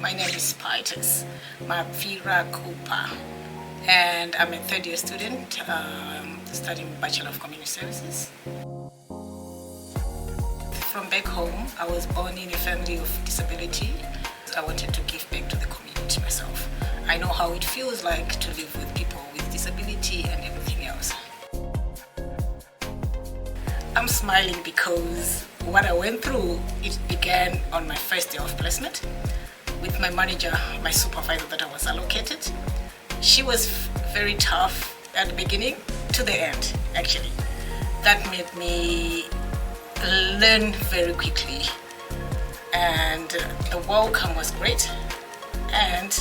My name is Spytis, Mapfira Cooper, and I'm a third-year student studying Bachelor of Community Services. From back home, I was born in a family of disability. I wanted to give back to the community myself. I know how it feels like to live with people with disability and everything else. I'm smiling because what I went through, it began on my first day of placement with my manager, my supervisor that I was allocated. She was very tough at the beginning to the end, actually. That made me learn very quickly, and the welcome was great. And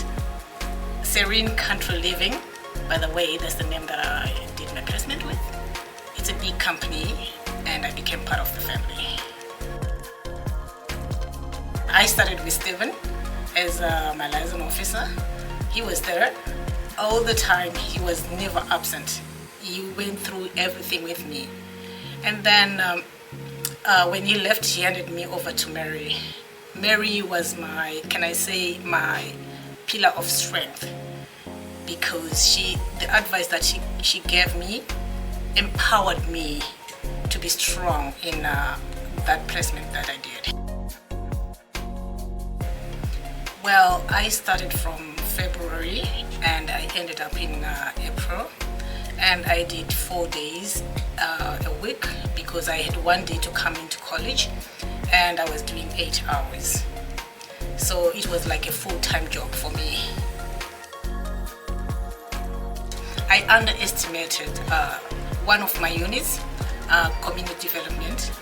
Serene Country Living, by the way, that's the name that I did my placement with. It's a big company and I became part of the family. I started with Stephen as my liaison officer. He was there all the time. He was never absent. He went through everything with me. And then when he left, he handed me over to Mary. Mary was my, can I say, my pillar of strength, because the advice that she gave me empowered me to be strong in that placement that I did. Well, I started from February and I ended up in April, and I did 4 days a week because I had 1 day to come into college and I was doing 8 hours. So it was like a full-time job for me. I underestimated one of my units, community development.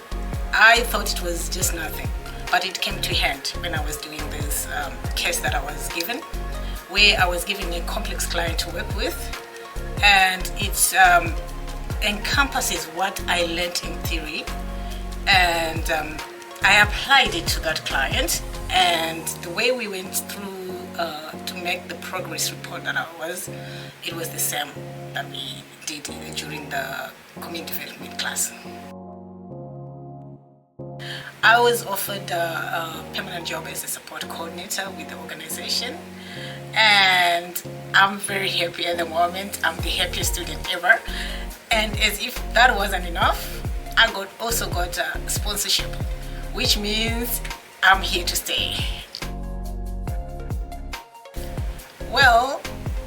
I thought it was just nothing, but it came to hand when I was doing this case that I was given, where I was given a complex client to work with, and it encompasses what I learned in theory, and I applied it to that client, and the way we went through to make the progress report that it was the same that we did during the community development class. I was offered a permanent job as a support coordinator with the organization, and I'm very happy at the moment. I'm the happiest student ever, and as if that wasn't enough, I also got a sponsorship, which means I'm here to stay. Well,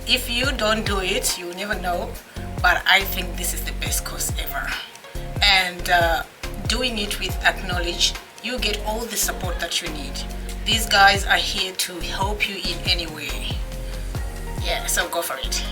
if you don't do it, you'll never know, but I think this is the best course ever. And doing it with acknowledge, you get all the support that you need. These guys are here to help you in any way. Yeah, so go for it.